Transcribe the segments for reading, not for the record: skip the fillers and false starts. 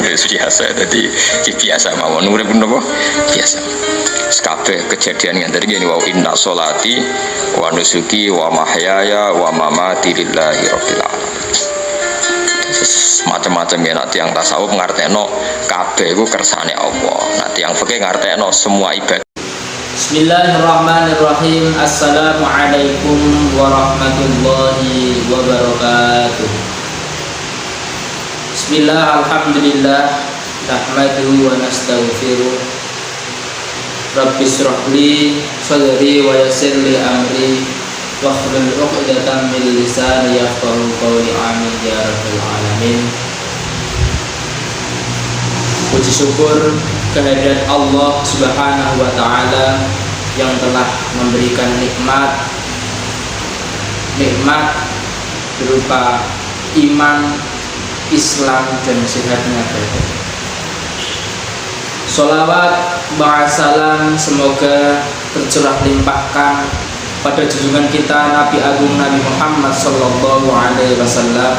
biasa. Jadi biasa mawon urip napa biasa. Kabeh kejadian yang tadi gini wa inna sholati wa nusuki wa mahyaya wa mamati lillahi rabbil alamin. Macam-macam ya nanti yang tasawuf ngartekno kabeh iku kersane Allah. Nanti yang fikih ngartekno semua ibadah. Bismillahirrahmanirrahim. Assalamualaikum warahmatullahi wabarakatuh. Bismillah, alhamdulillah, nahmaduhu wa nastaghfiruh. Rabbi shrah li sadri wa yassir li amri wahlul 'uqdatam min lisani yafqahu qawli. Amin ya rabbal alamin. Puji syukur kehadirat Allah Subhanahu wa taala yang telah memberikan nikmat berupa iman, Islam dan sehatnya badan. Sholawat ba'asalam semoga tercurah limpahkan pada junjungan kita Nabi Agung Nabi Muhammad sallallahu alaihi wasallam.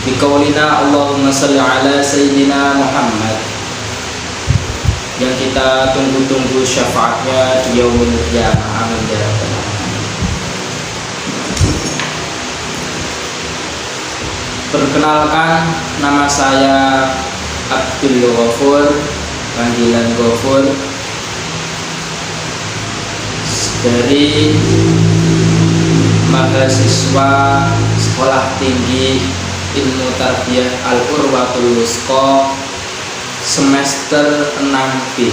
Biqaulina Allahumma shalli ala sayyidina Muhammad, yang kita tunggu-tunggu syafaatnya di yaumul qiyamah. Amin ya rabbal alamin. Perkenalkan, nama saya Abdul Ghafur, panggilan Ghafur, dari mahasiswa Sekolah Tinggi Ilmu Tarbiyah Al-Urwatul Wusqa semester 6B.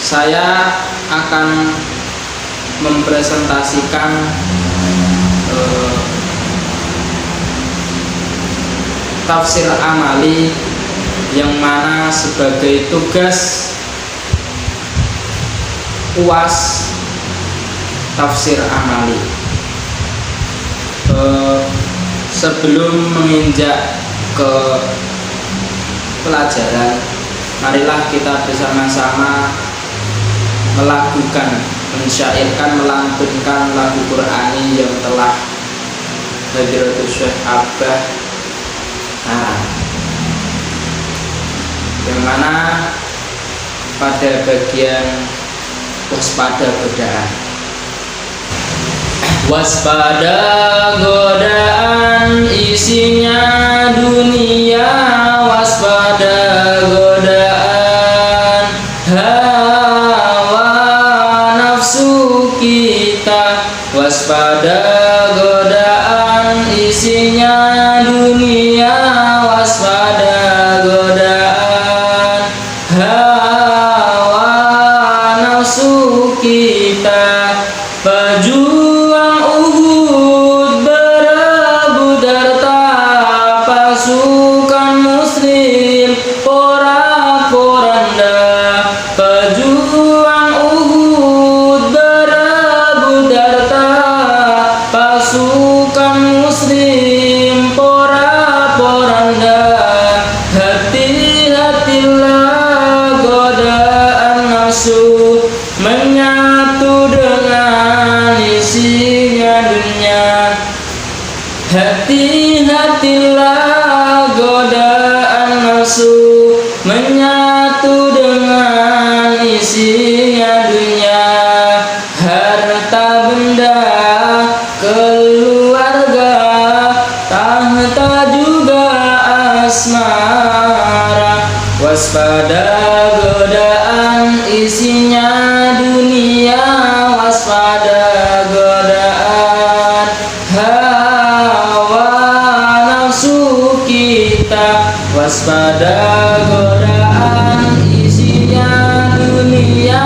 Saya akan mempresentasikan tafsir amali yang mana sebagai tugas UAS tafsir amali. Sebelum menginjak ke pelajaran, marilah kita bersama-sama melakukan, mensyairkan, melantunkan lagu Qur'ani yang telah Hadratus Syekh Abah karang, yang mana pada bagian waspada godaan. Waspada godaan isinya dunia, waspada godaan hawa nafsu kita, waspada godaan isinya dunia, waspada godaan hawa nafsu kita. Pejuang Uhud berebut harta, pasukan muslim porak-poranda. Pejuang Uhud berebut harta, pasukan muslim porak-poranda. Hati-hatilah godaan nafsu menyatu dengan isinya dunia. Hati-hatilah godaan nafsu menyatu dengan isinya dunia. Harta benda, keluarga, tahta juga asmara. Waspada godaan isinya dunia, waspada godaan hawa nafsu kita. Waspada godaan isinya dunia,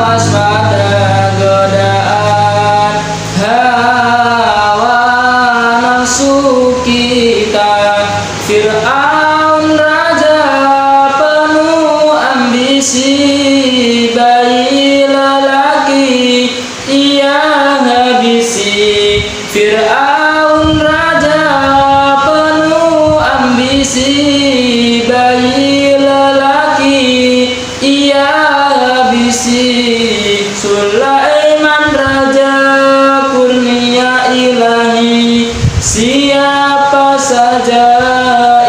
waspada godaan hawa nafsu kita. Fir'aun raja penuh ambisi, bayi lelaki ia habisi. Fir'aun raja penuh ambisi, bayi siapa saja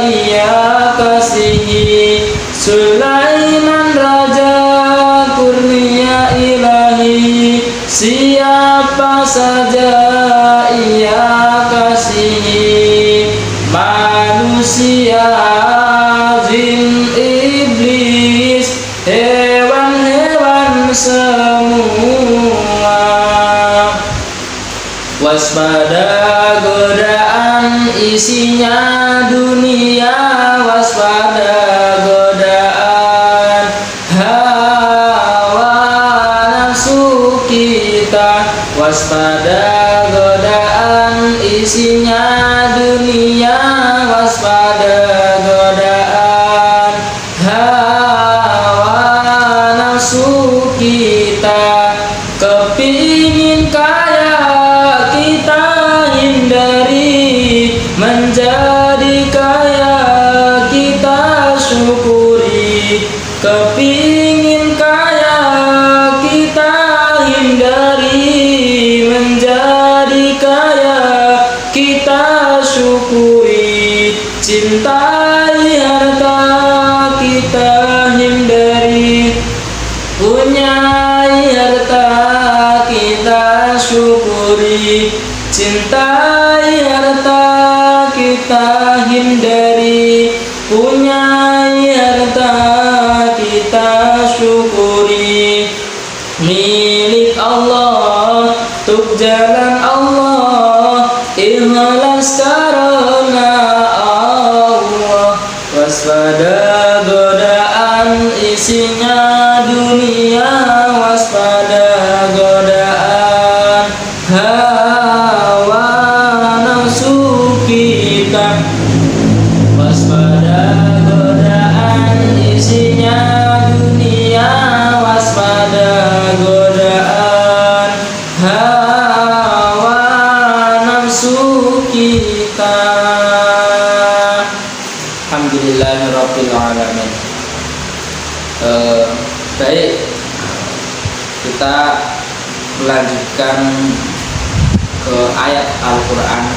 ia kasihi. Sulaiman raja kurnia ilahi, siapa saja ia kasihi. Manusia, jin, iblis, hewan-hewan semua, waspada godaan isinya dunia, waspada godaan hawa nafsu kita, waspada godaan isinya dunia, waspada godaan hawa nafsu kita. Kepingin kaya kita hindari, menjadi kaya kita syukuri. Kepingin kaya kita hindari, menjadi kaya kita syukuri. Cintai harta kita hindari, punyai harta kita syukuri. Cintai harta kita hindari, punyai harta kita syukuri. Milik Allah, tuk jalan Allah, ikhlas karena Allah. Waspada godaan isinya dunia, waspada godaan hawa nafsu kita, waspada godaan isinya dunia, waspada godaan hawa nafsu kita. Alhamdulillahirabbil alamin. Baik, kita melanjutkan ke ayat Al-Qur'annya.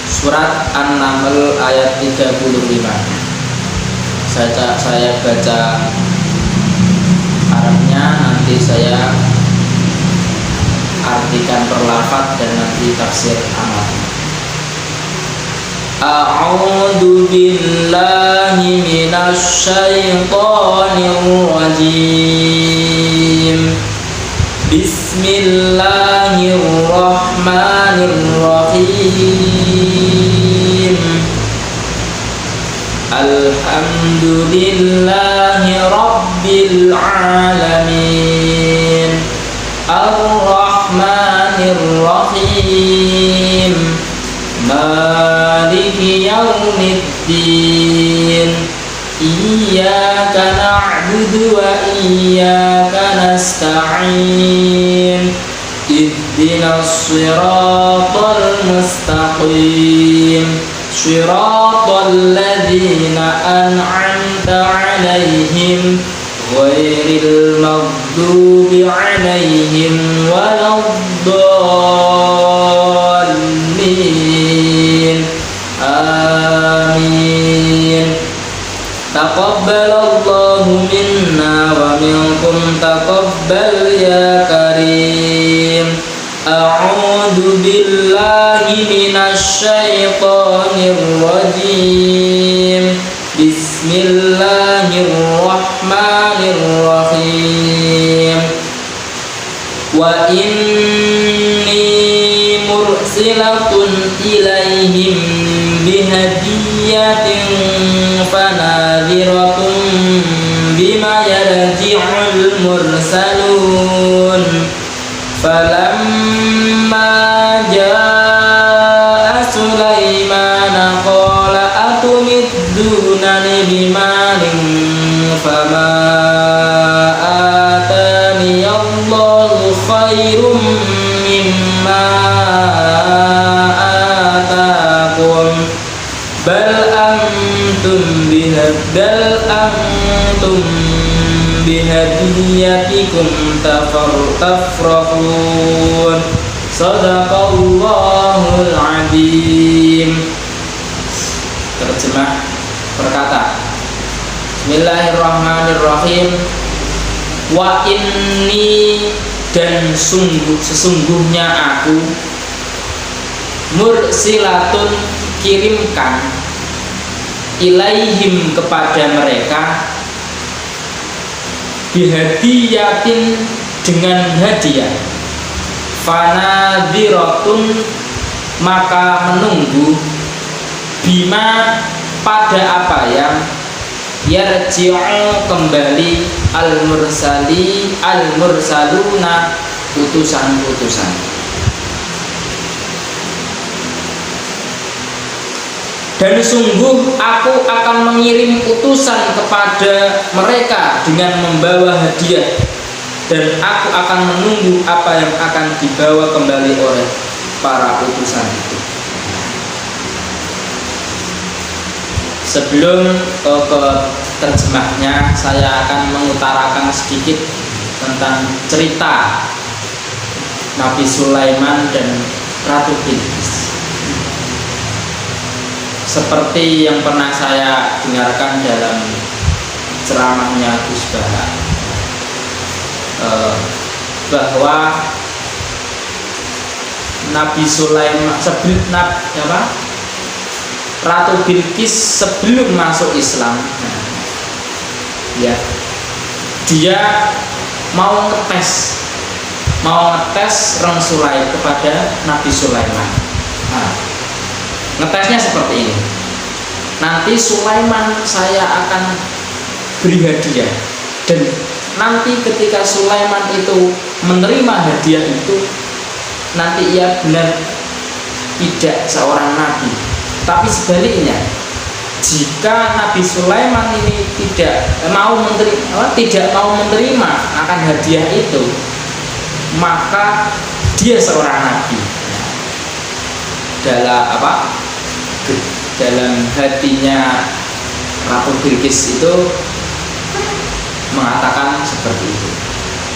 Surat An-Naml ayat 35. Saya baca Arabnya, nanti saya artikan per lafaz dan nanti tafsir amal. A'udzu billahi minasy syaithanir rajim. Bismillahirrahmanirrahim. Alhamdulillahi rabbil alamin. Ar-Rahmanir Rahim. Maliki yaumiddin. Iyyaka na'budu wa iyyaka nasta'in. Ihdinas siratal mustaqim. Siratal ladzina an'amta 'alaihim ghairil maghdubi 'alaihim waladdallin. Amin. Taqabbalallahu minna wa minkum taqabbal ya karim. A'udzu billahi minasy syaithanir rajim. Bismillahirrahmanirrahim. Wa inni mursilatun ilaihim bihadiyatin fanadhiratun bima yarji'ul mursalun. Falamma jaa Sulaimana qala atumiddunani bimalin fama atani Allahu khairum mimma atakum bal antum bihadiyatikum tafrahun. Sadaqallahul adzim. Terjemah berkata, Bismillahirrahmanirrahim. Wa inni, dan sesungguhnya aku, mursilatun, kirimkan, ilaihim, kepada mereka, bihadiyatin, dengan hadiah, fanadhiratun, maka menunggu, bima, pada apa yang yarji'u, kembali, al-mursaluna, utusan-utusan. Dan sungguh aku akan mengirim utusan kepada mereka dengan membawa hadiah, dan aku akan menunggu apa yang akan dibawa kembali oleh para utusan itu. Sebelum ke terjemahnya, saya akan mengutarakan sedikit tentang cerita Nabi Sulaiman dan Ratu Bilqis. Seperti yang pernah saya dengarkan dalam ceramahnya Gus Baha, bahwa Nabi Sulaiman Ratu Bilqis sebelum masuk Islam, ya, dia mau ngetes Rang Sulaiman kepada Nabi Sulaiman. Ngetesnya seperti ini. Nanti Sulaiman saya akan beri hadiah, dan nanti ketika Sulaiman itu menerima hadiah itu, nanti ia benar tidak seorang nabi. Tapi sebaliknya, jika Nabi Sulaiman ini tidak mau menerima akan hadiah itu, maka dia seorang nabi. Dalam hatinya Ratu Bilqis itu mengatakan seperti itu.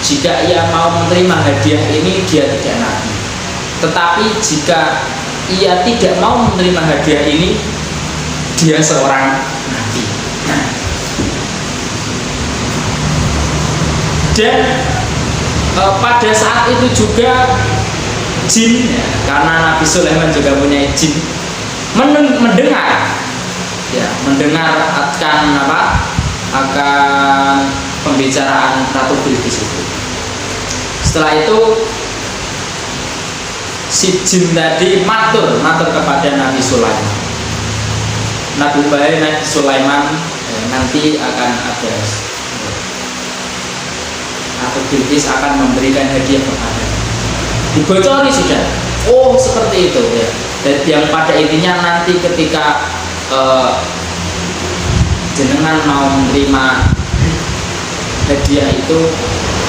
Jika ia mau menerima hadiah ini, dia tidak nabi. Tetapi jika ia tidak mau menerima hadiah ini, dia seorang nabi. Dan pada saat itu juga jin, ya, karena Nabi Sulaiman juga punya jin, mendengar akan pembicaraan Ratu Bilqis itu. Setelah itu si jin tadi matur kepada Nabi Sulaiman. Nabi Sulaiman nanti akan ada, Ratu Bilqis akan memberikan hadiah kepada. Dibocori sudah. Oh, seperti itu, ya. Dan yang pada intinya nanti ketika jenengan mau menerima hadiah itu,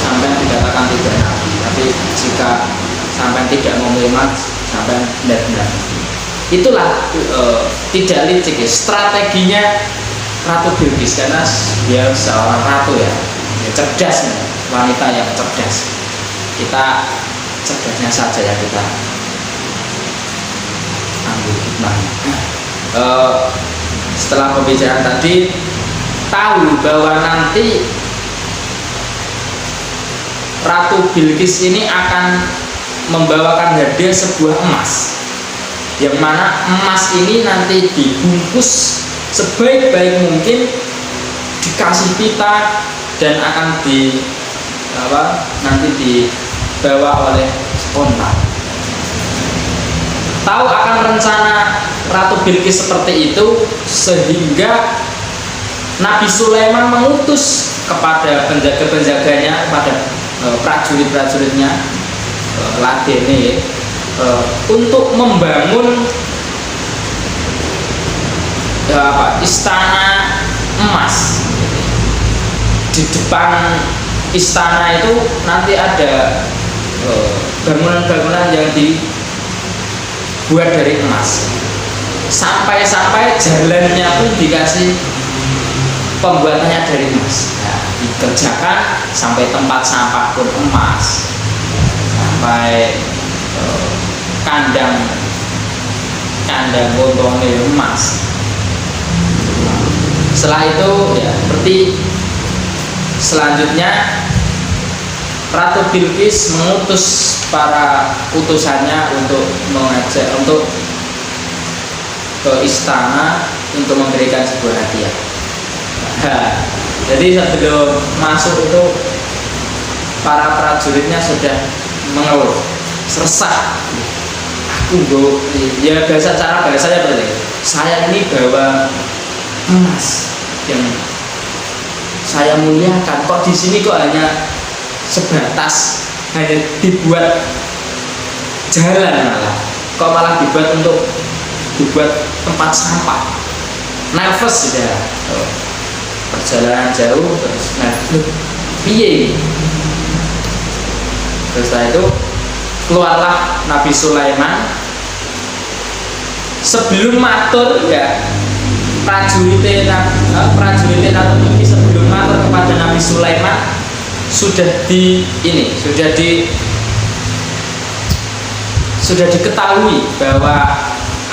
sampai dikatakan tidak nabi. Tapi jika sampai tidak mau menerima, sampai benar-benar. Itulah tidak licik, ya, strateginya Ratu Bilqis, karena dia seorang ratu, ya, cerdas, ya, wanita yang cerdas. Kita cerdasnya saja, ya, kita ambil hikmahnya. Setelah pembicaraan tadi, tahu bahwa nanti Ratu Bilqis ini akan membawakan hadiah sebuah emas, yang mana emas ini nanti dibungkus sebaik-baik mungkin, dikasih pita, dan akan nanti dibawa oleh spontan. Tahu akan rencana Ratu Bilqis seperti itu, sehingga Nabi Sulaiman mengutus kepada penjaga-penjaganya, kepada prajurit-prajuritnya, ladene, untuk membangun istana emas. Di depan istana itu nanti ada bangunan-bangunan yang dibuat dari emas. Sampai-sampai jalannya pun dikasih pembuatannya dari emas. Nah, dikerjakan sampai tempat sampah pun emas, sampai kandang gontongnya emas. Setelah itu ya seperti selanjutnya Ratu Bilqis mengutus para utusannya untuk mengajak untuk ke istana untuk memberikan sebuah hadiah. Jadi sebelum masuk itu para prajuritnya sudah mengeluh, resah. Aku ya cara bahasanya seperti saya ini bawa emas yang saya muliakan, kok di sini kok hanya sebatas hanya dibuat jalan, malah dibuat tempat sampah. Nervous sudah perjalanan jauh terus nervous piye. Terus setelah itu keluarlah Nabi Sulaiman. Sebelum matur ya prajuritnya Ratu Bilqis sebelum matur kepada Nabi Sulaiman sudah diketahui bahwa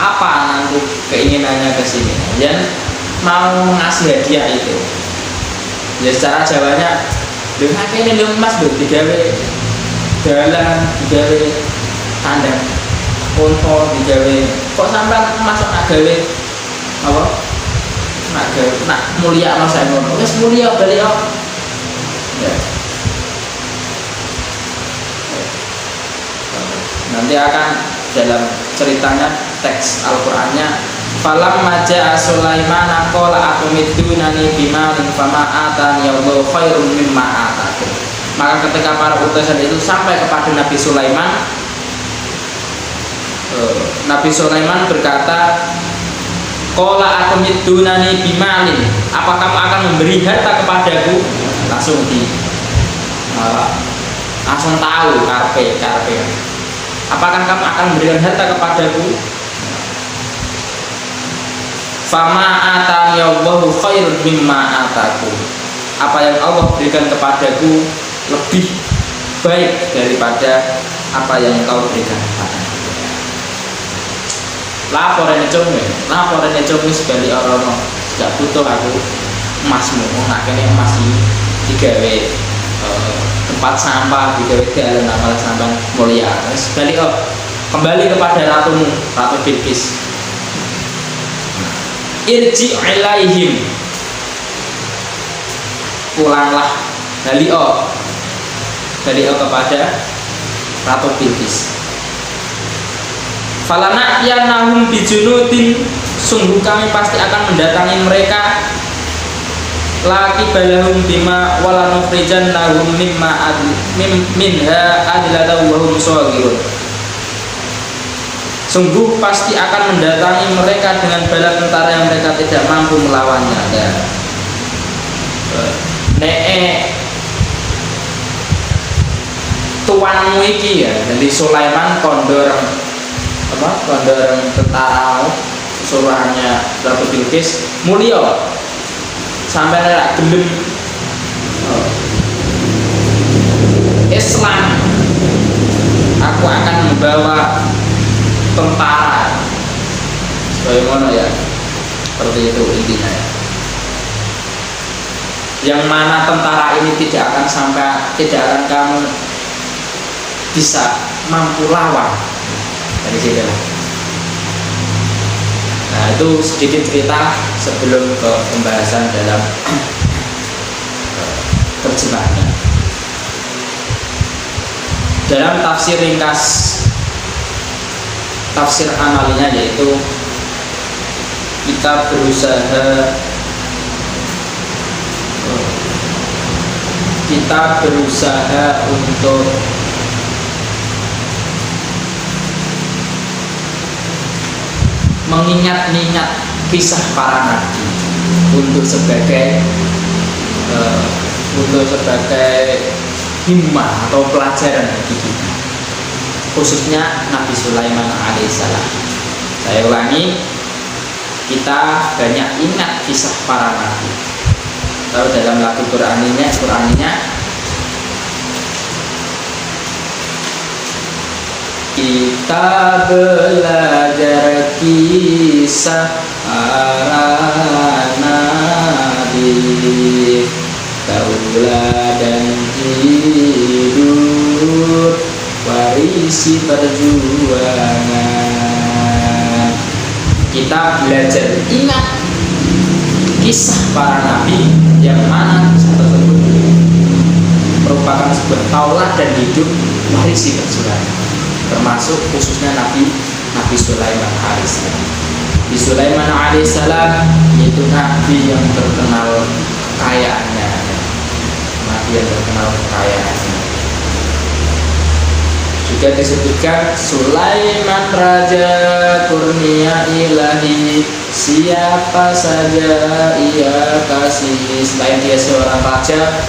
apa nanti keinginannya ke sini, dan mau ngasih hadiah itu. Ya secara Jawanya, ini emas digawe dalan, digawe kandang konto, digawe kok sampai masuk nak gawe apa? Nak mulia mas saya ngono. Wis mulia balik ya. Nanti akan dalam ceritanya teks Al-Qur'annya falam maja Sulaiman qala atumidunani bimalin fama atani Allahu khairum mimma atakum. Maka ketika para utusan itu sampai kepada Nabi Sulaiman, Nabi Sulaiman berkata, qala atumidunani bimalin, apa kamu akan memberi harta kepadaku? Langsung tahu karpe. Apakah kamu akan memberikan harta kepadaku? Fama atani Allahu khairun mimma atakum. Apa yang Allah berikan kepadaku lebih baik daripada apa yang engkau berikan kepadaku. Laporan cumi sekali orang tidak butuh aku emasmu, ngakene emas ini digawe tempat sampah, digawe dalan amal sampah mulia. Kembali kepada Ratu Bilqis. Irji ilaihim, pulanglah balik kepada Ratu Bilqis. Falana yanahum bijunudin, sungguh kami pasti akan mendatangi mereka laki balahum bima walanufrijan lahum minha adilata wahum shagirun. Sungguh pasti akan mendatangi mereka dengan bala tentara yang mereka tidak mampu melawannya. Tuanmu iki ya, jadi Sulaiman kondor tentara suruhannya Ratu Bilqis mulia sampai ada gelem Islam, aku akan membawa tentara sebagaimana ya, seperti itu intinya ya. Yang mana tentara ini tidak akan kamu bisa mampu lawan. Dari situ. Nah itu sedikit cerita sebelum ke pembahasan dalam terjemahannya. Dalam tafsir ringkas, tafsir amalinya yaitu kita berusaha untuk mengingat-ingat kisah para nabi untuk sebagai himmah atau pelajaran bagi kita, khususnya Nabi Sulaiman alaihissalam. Saya ulangi, kita banyak ingat kisah para nabi Tahu dalam lagu Qur'aninya kita belajar kisah para nabi, tauladan hidup warisi perjuangan. Kita belajar ingat kisah para nabi, yang mana kisah tersebut merupakan sebuah tauladan hidup warisi perjuangan, termasuk khususnya Nabi Sulaiman alaihissalam. Nabi Sulaiman alaihissalam itu Nabi yang terkenal kekayaannya, juga disebutkan Sulaiman raja kurnia ilahi, siapa saja ia kasih. Selain dia seorang raja,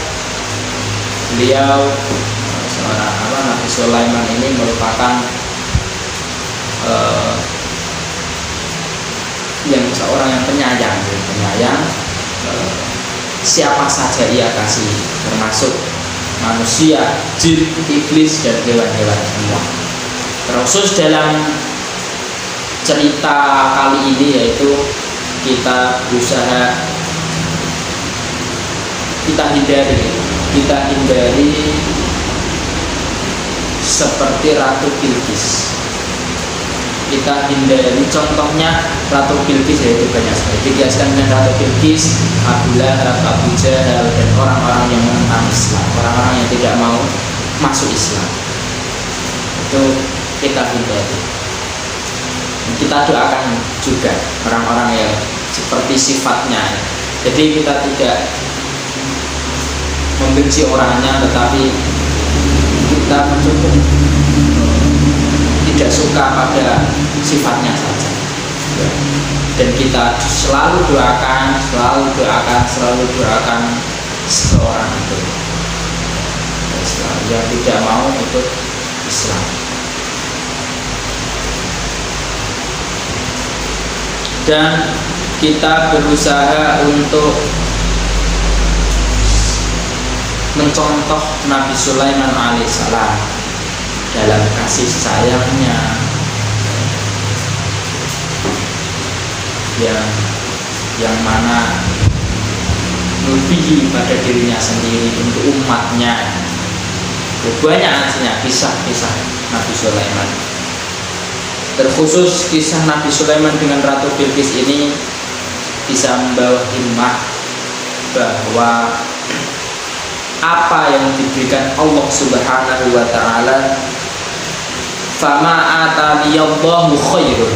beliau seorang Nabi Sulaiman ini merupakan seorang yang penyayang, siapa saja ia kasih, termasuk manusia, jin, iblis, dan hewan-hewan semua. Terkhusus dalam cerita kali ini yaitu kita berusaha kita hindari seperti Ratu Bilqis. Kita hindari contohnya Ratu Bilqis, yaitu banyak sekali dikiaskan dengan Ratu Bilqis, Abu Lahab, Abu Jahal, dan orang-orang yang menentang Islam, orang-orang yang tidak mau masuk Islam. Itu kita hindari. Kita doakan juga orang-orang yang seperti sifatnya. Jadi kita tidak membenci orangnya, tetapi kita mencoba tidak suka pada sifatnya saja, dan kita selalu doakan seseorang itu yang tidak mau ikut Islam. Dan kita berusaha untuk mencontoh Nabi Sulaiman alaihissalam dalam kasih sayangnya yang mana melebihi pada dirinya sendiri untuk umatnya. Banyak artinya kisah-kisah Nabi Sulaiman. Terkhusus kisah Nabi Sulaiman dengan Ratu Bilqis ini bisa membawa himmah bahwa apa yang diberikan Allah Subhanahu wa taala, fama ataniyallahu khairun,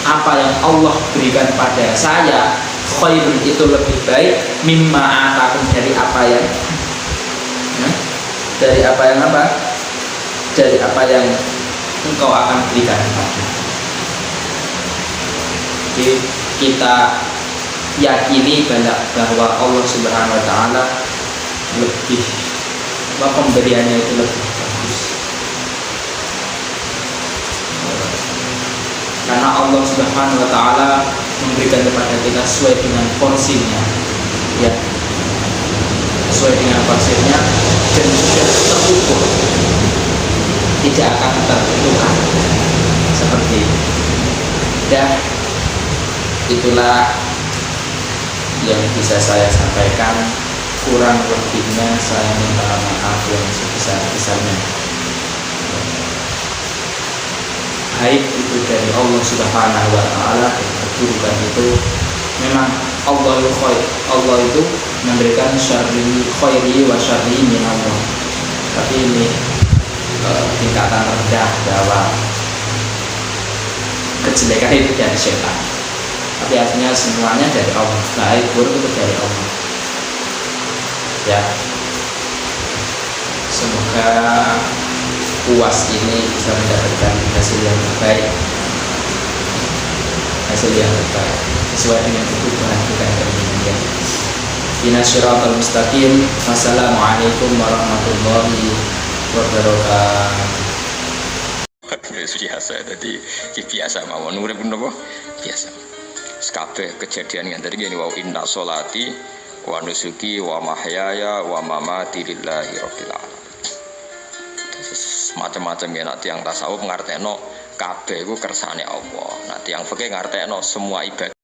apa yang Allah berikan pada saya, khairun itu lebih baik, mimma atakum, dari apa yang engkau akan berikan kepada. Jadi kita yakini bahwa Allah Subhanahu wa taala lebih, pemberiannya itu lebih bagus, karena Allah Subhanahu wa taala memberikan kepada kita sesuai dengan porsinya, ya, sesuai dengan porsinya, dan sudah terukur, tidak akan tertukar seperti itu. Dan itulah yang bisa saya sampaikan. Kurang lebihnya saya minta maaf yang sebesar-besarnya. Baik itu dari Allah Subhanahu wa taala, dan keburukan itu memang Allah itu memberikan syarri khairi wa syarri min Allah. Tapi ini tingkatan rendah bahwa kejelekan itu dari setan. Tapi artinya semuanya dari Allah, baik buruk itu dari Allah. Ya, semoga UAS ini bisa mendapatkan hasil yang terbaik, sesuai dengan kebutuhan kita yang terjadi. Inasyiratul mustaqim. Wassalamualaikum warahmatullahi wabarakatuh. Biasa, jadi biasa mawon urip nopo biasa. Kabeh kejadian yang tadi gini, wow inna sholati wa nusuki wa mahyaya wa mamati lillahi rabbil alamin. Macam-macam ya nak tiang tasawuf ngartekno kabeh iku kersane Allah. Nah tiang fikih ngartekno semua ibadah